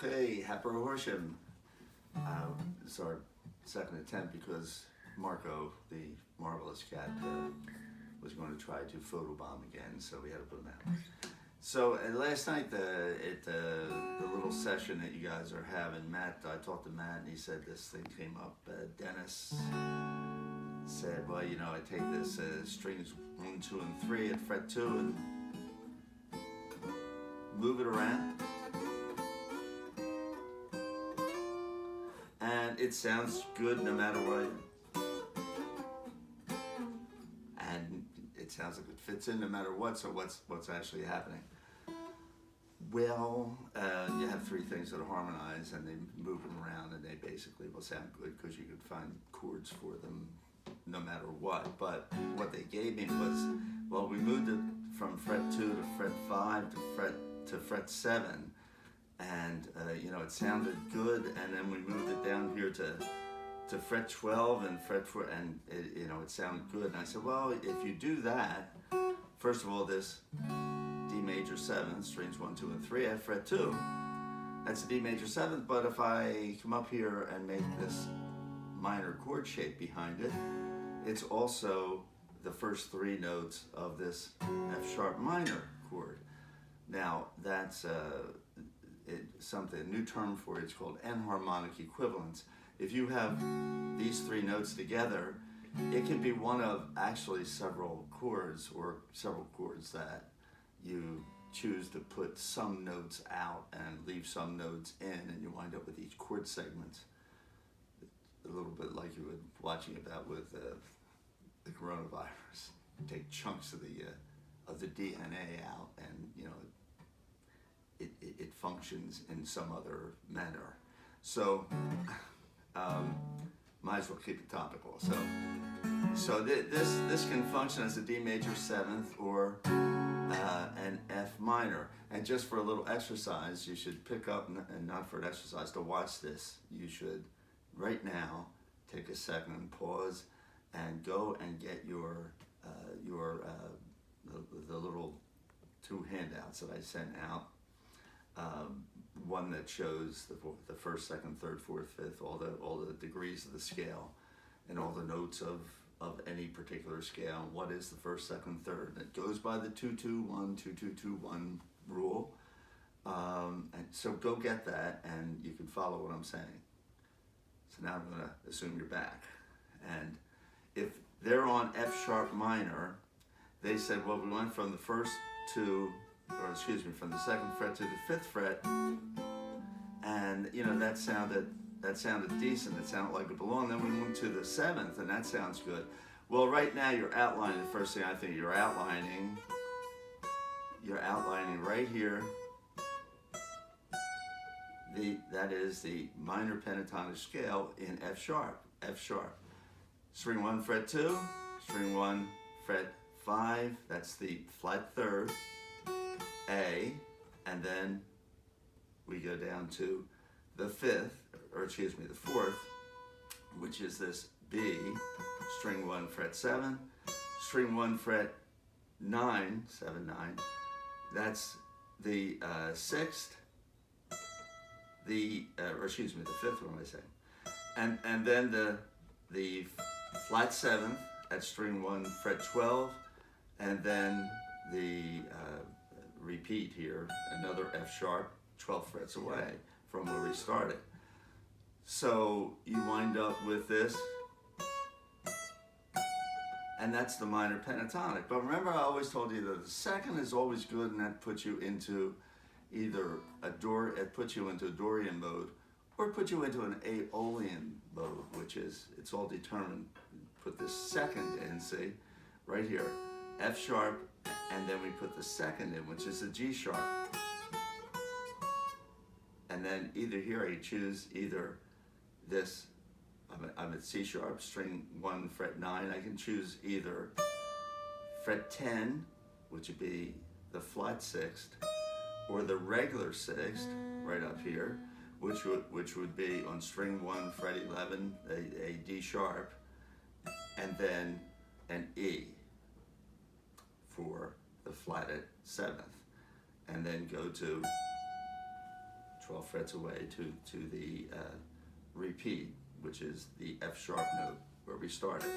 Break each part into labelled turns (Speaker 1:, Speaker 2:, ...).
Speaker 1: Okay, Happy Horsham. It's our second attempt because Marco, the marvelous cat, was going to try to photobomb again, so we had to put him out. So last night, the little session that you guys are having, I talked to Matt, and he said this thing came up. Dennis said, well, you know, I take this strings 1, 2, and 3 at fret 2 and move it around. And it sounds good no matter what. And it sounds like it fits in no matter what, so what's actually happening? Well, you have 3 things that are harmonized and they move them around and they basically will sound good because you can find chords for them no matter what. But what they gave me was, well, we moved it from fret 2 to fret 5 to fret 7. And you know, it sounded good, and then we moved it down here to fret 12 and fret 4, and you know, it sounded good. And I said, well, if you do that, first of all, this D major 7, strings 1, 2, and 3 at fret 2, that's a D major 7th. But if I come up here and make this minor chord shape behind it, it's also the first 3 notes of this F sharp minor chord. Now that's something, a new term for it. It's called enharmonic equivalence. If you have these 3 notes together, it can be one of actually several chords or several chords that you choose to put some notes out and leave some notes in, and you wind up with each chord segment. A little bit like you would watching about with the coronavirus. You take chunks of the DNA out, and you know, it functions in some other manner. So might as well keep it topical. So this can function as a D major 7th or an F minor. And just for a little exercise, you should pick up, and not for an exercise, to watch this. You should right now take a second and pause and go and get the little 2 handouts that I sent out. One that shows the 1st, 2nd, 3rd, 4th, 5th, all the degrees of the scale, and all the notes of any particular scale. What is the 1st, 2nd, 3rd? It goes by the 2-2-1, 2-2-2-1 rule. And so go get that, and you can follow what I'm saying. So now I'm going to assume you're back. And if they're on F sharp minor, they said, well, we went from the first to, or excuse me, from the 2nd fret to the 5th fret, and you know, that sounded decent. It sounded like it belonged. Then we moved to the 7th, and that sounds good. Well, right now you're outlining. The first thing I think you're outlining right here. That is the minor pentatonic scale in F sharp. F sharp. String 1 fret 2, string 1 fret 5. That's the flat 3rd. A, and then we go down to the 5th, or excuse me, the 4th, which is this B, string 1 fret 7, string 1 fret 9, 7, 9. That's the 6th, or excuse me, the 5th, what am I saying? And then the flat 7th at string 1 fret 12, and then the repeat here, another F sharp, 12 frets away from where we started. So you wind up with this, and that's the minor pentatonic. But remember, I always told you that the 2nd is always good, and that puts you into either it puts you into a Dorian mode, or put you into an Aeolian mode, which is, it's all determined. Put this 2nd in, see, right here, F sharp, and then we put the 2nd in, which is a G sharp. And then either here I choose either this, I'm at C sharp, string 1 fret 9. I can choose either fret 10, which would be the flat 6th, or the regular 6th, right up here, which would be on string 1 fret 11, a D sharp, and then an E for the flatted 7th, and then go to 12 frets away to the repeat, which is the F sharp note where we started.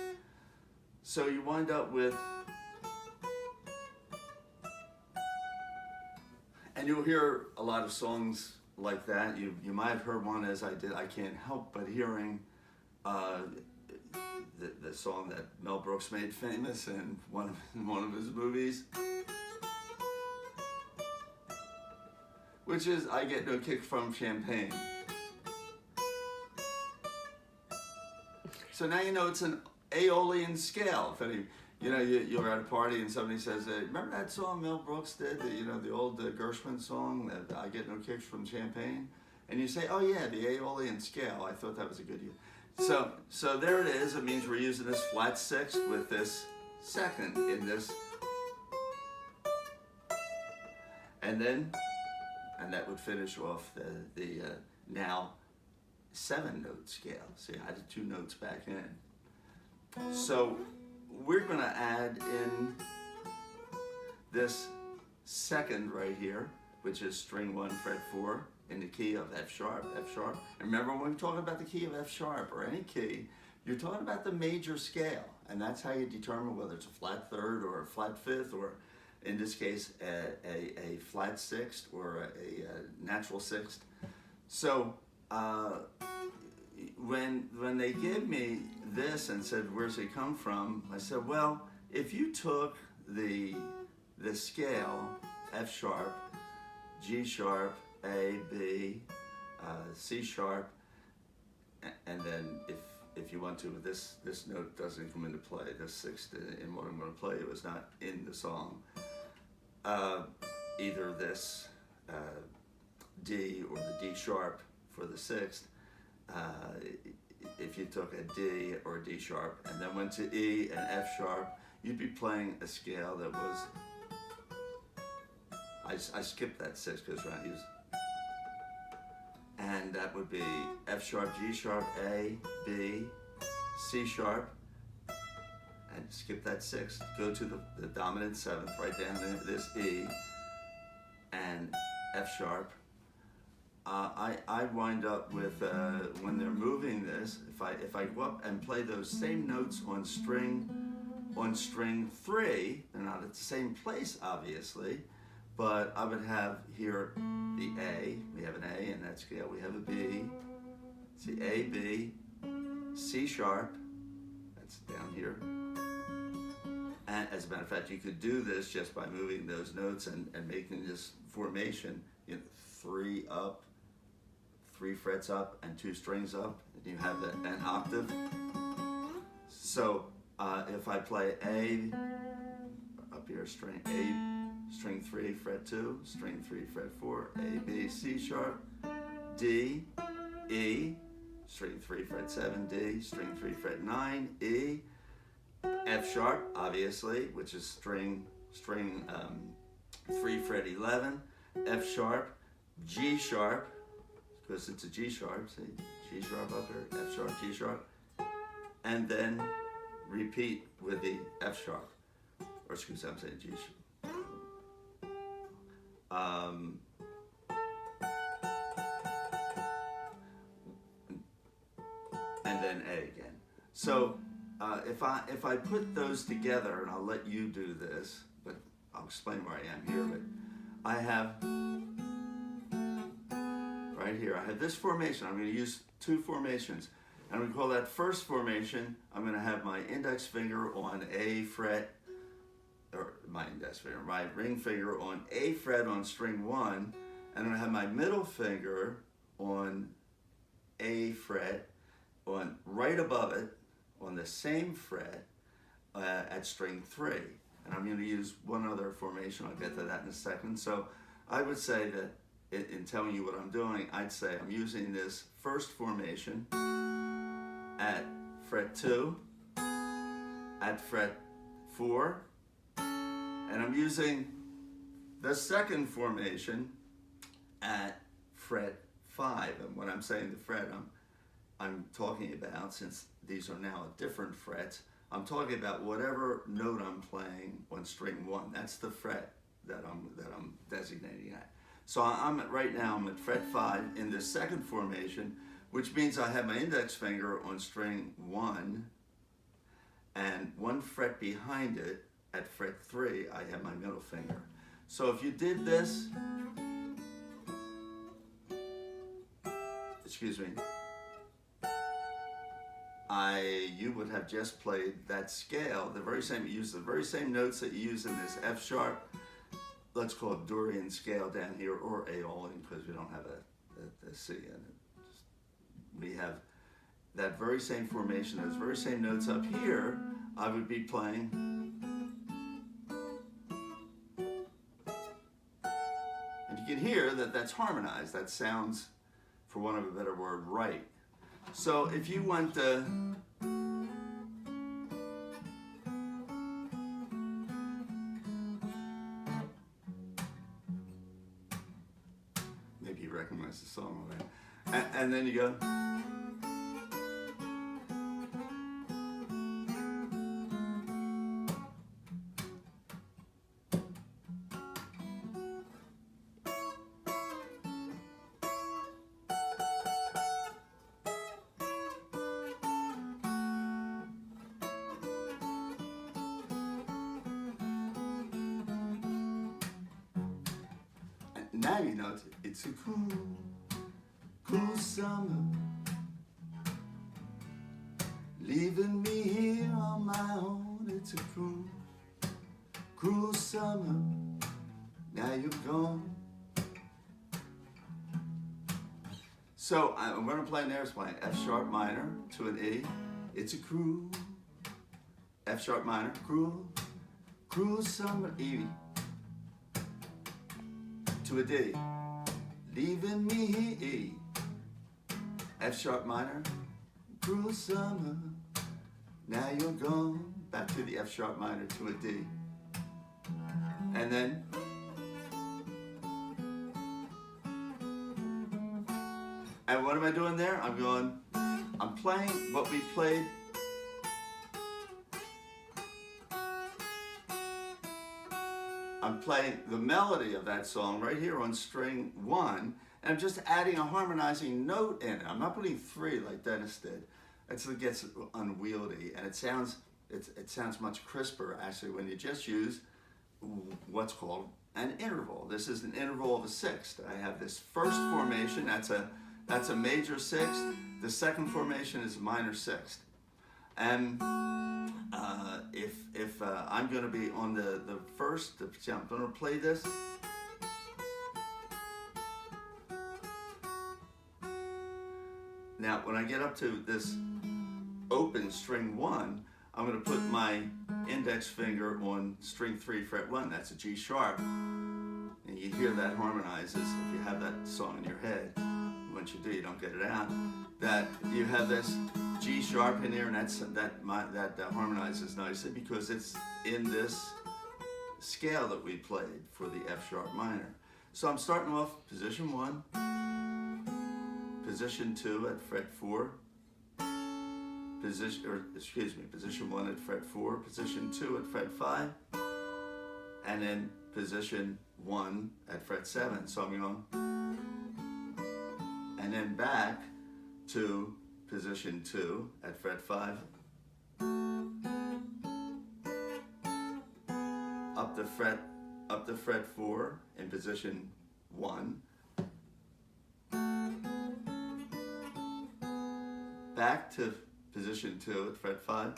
Speaker 1: So you wind up with, and you'll hear a lot of songs like that. You might have heard one as I did. I can't help but hearing the song that Mel Brooks made famous in one of his movies, which is I Get No Kick from Champagne. So now you know it's an Aeolian scale. If any, you're at a party and somebody says, "Remember that song Mel Brooks did? The old Gershwin song that I Get No Kicks from Champagne?" And you say, "Oh yeah, the Aeolian scale. I thought that was a good use." So there it is. It means we're using this flat sixth with this second in this, and that would finish off the now 7-note scale. See, I added 2 notes back in. So we're going to add in this second right here, which is string 1, fret 4, in the key of F sharp, F sharp. And remember, when we're talking about the key of F sharp or any key, you're talking about the major scale, and that's how you determine whether it's a flat third or a flat fifth, or in this case, a flat sixth or a natural sixth. So when they gave me this and said, "Where's it come from?" I said, well, if you took the scale F sharp, G sharp, A, B, C sharp, and then if you want to, this note doesn't come into play. This sixth in what I'm going to play, it was not in the song. Either this D or the D sharp for the sixth. If you took a D or a D sharp and then went to E and F sharp, you'd be playing a scale that was, I skipped that sixth because we're not using, and that would be F sharp, G sharp, A, B, C sharp, and skip that sixth, go to the dominant seventh, right down to this E, and F sharp. I wind up with, when they're moving this, if I go up and play those same notes on string 3, they're not at the same place, obviously, but I would have here the A, we have an A in that scale, we have a B, see A, B, C sharp, that's down here. And as a matter of fact, you could do this just by moving those notes and making this formation, 3 up, 3 frets up, and 2 strings up, and you have an octave. So if I play A, up here, string A, string 3, fret 2, string 3, fret 4, A, B, C sharp, D, E, string 3, fret 7, D, string 3, fret 9, E, F sharp, obviously, which is string 3, fret 11, F sharp, G sharp, because it's a G sharp, see, G sharp up here, F sharp, G sharp, and then repeat with the F sharp, or excuse me, I'm saying G sharp. And then A again. So if I put those together, and I'll let you do this, but I'll explain where I am here, but I have right here, I have this formation. I'm going to use 2 formations. And we call that first formation, I'm going to have my index finger on A fret, or my ring finger on A fret on string 1, and I'm going to have my middle finger on A fret, on right above it, on the same fret at string 3. And I'm going to use one other formation. I'll get to that in a second. So I would say that in telling you what I'm doing, I'd say I'm using this first formation at fret 2, at fret 4, and I'm using the second formation at fret 5. And when I'm saying the fret, I'm talking about, since these are now at different frets, I'm talking about whatever note I'm playing on string 1. That's the fret that I'm designating at. So right now I'm at fret 5 in the second formation, which means I have my index finger on string 1, and 1 fret behind it at fret 3 I have my middle finger. So if you did this, excuse me, you would have just played that scale, the very same, you use the very same notes that you use in this F sharp, let's call it Dorian scale down here, or Aeolian, because we don't have a C in it. We have that very same formation, those very same notes up here, I would be playing. And you can hear that that's harmonized. That sounds, for want of a better word, right. So if you went to maybe you recognize the song already, and then you go. Now you know it's a cool, cool summer, leaving me here on my own. It's a cool, cruel summer, now you're gone. So I'm going to play an air playing F sharp minor to an E. It's a cruel, F sharp minor, cruel, cruel summer, E. To a D, leaving me here, E, F sharp minor, cruel summer, now you're gone, back to the F sharp minor to a D, and then, and what am I doing there? I'm playing what we played. I'm playing the melody of that song right here on string 1, and I'm just adding a harmonizing note in it. I'm not putting 3 like Dennis did. It gets unwieldy, and it sounds much crisper actually when you just use what's called an interval. This is an interval of a sixth. I have this first formation, that's a major sixth. The second formation is a minor sixth. And if I'm going to be on the first, I'm going to play this. Now, when I get up to this open string 1, I'm going to put my index finger on string 3, fret 1. That's a G sharp. And you hear that harmonizes. If you have that song in your head, once you do, you don't get it out. That you have this G sharp in there, and that harmonizes nicely because it's in this scale that we played for the F sharp minor. So I'm starting off position 1, position 2 at fret 4, position 1 at fret 4, position 2 at fret 5, and then position 1 at fret 7. So I'm going, and then back to position 2 at fret 5, up the fret 4 in position 1, back to position 2 at fret 5.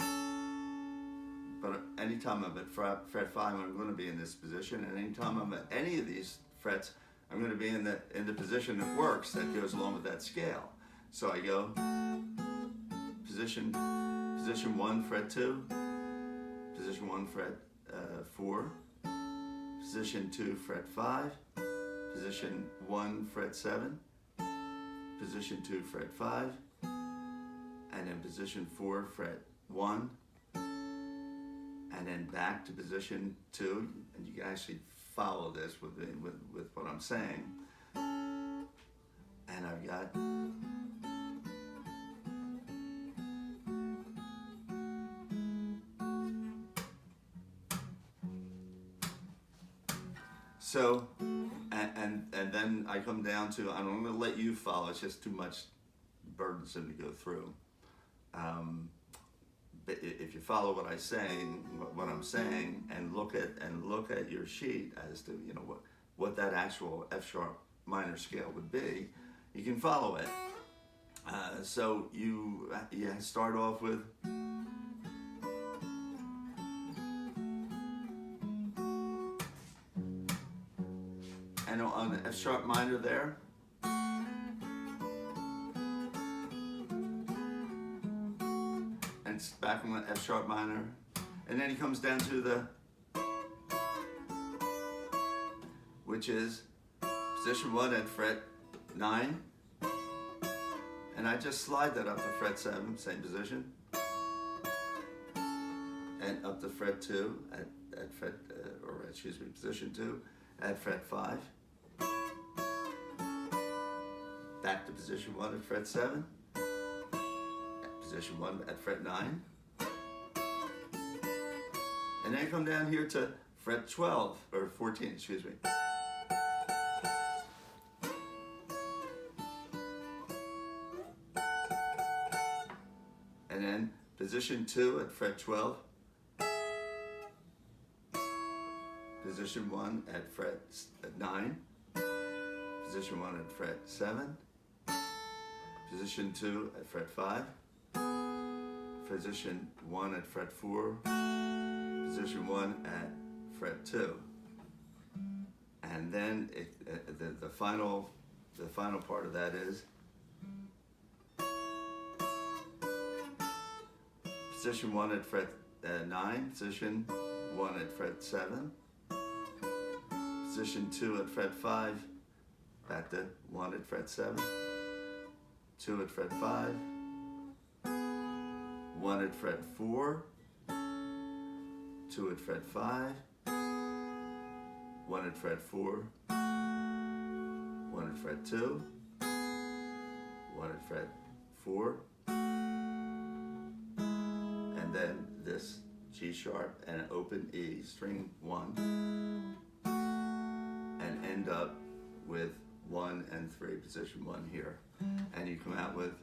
Speaker 1: But anytime I'm at fret 5, I'm going to be in this position, and anytime I'm at any of these frets, I'm going to be in the position that works, that goes along with that scale. So I go position 1, fret 2, position 1, fret 4, position 2, fret 5, position 1, fret 7, position 2, fret 5, and then position 4, fret 1, and then back to position 2, and you can actually follow this with what I'm saying. And I've got so, and then I come down to, I'm going to let you follow, it's just too much burdensome to go through. But if you follow what I'm saying, and look at your sheet as to what that actual F sharp minor scale would be, you can follow it. So you start off with and on the F sharp minor there. And it's back on the F sharp minor. And then he comes down to the, which is position 1 at fret 9. And I just slide that up to fret 7, same position. And up to fret 2 at fret, position 2 at fret 5. Back to position 1 at fret 7. Position 1 at fret 9. And then come down here to fret 12, or 14, excuse me. And then position 2 at fret 12. Position 1 at fret 9. Position 1 at fret 7. Position 2 at fret 5. Position 1 at fret 4. Position 1 at fret 2. And then the final part of that is position 1 at fret 9, position 1 at fret 7, position 2 at fret 5, back to 1 at fret 7, 2 at fret 5, 1 at fret 4, 2 at fret 5, 1 at fret 4, 1 at fret 2, 1 at fret 4, and then this G sharp and an open E, string 1, and end up with 1 and 3, position 1 here. And you come out with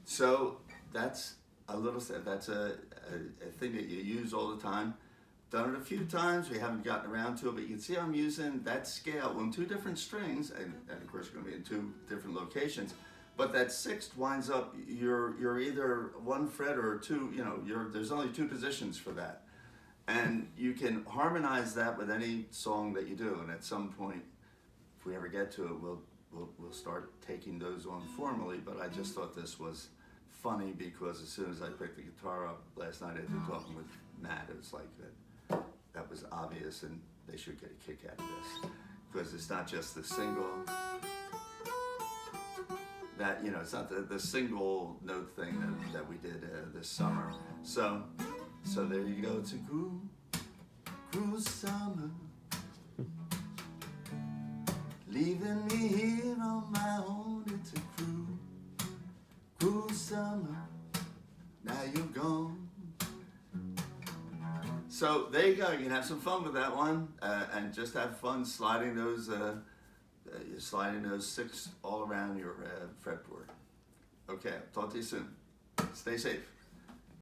Speaker 1: so that's a thing that you use all the time. Done it a few times, we haven't gotten around to it, but you can see I'm using that scale on 2 different strings, and of course you're going to be in 2 different locations, but that 6th winds up, you're either 1 fret or 2, there's only 2 positions for that. And you can harmonize that with any song that you do, and at some point, if we ever get to it, we'll start taking those on formally, but I just thought this was funny because as soon as I picked the guitar up last night after talking with Matt, it was like that was obvious, and they should get a kick out of this because it's not just the single that it's not the single note thing that we did this summer. So there you go. It's a cruel summer, leaving me here on my own. It's a cruel summer. Now you're gone. So there you go. You can have some fun with that one, and just have fun sliding those 6 all around your fretboard. Okay, talk to you soon. Stay safe.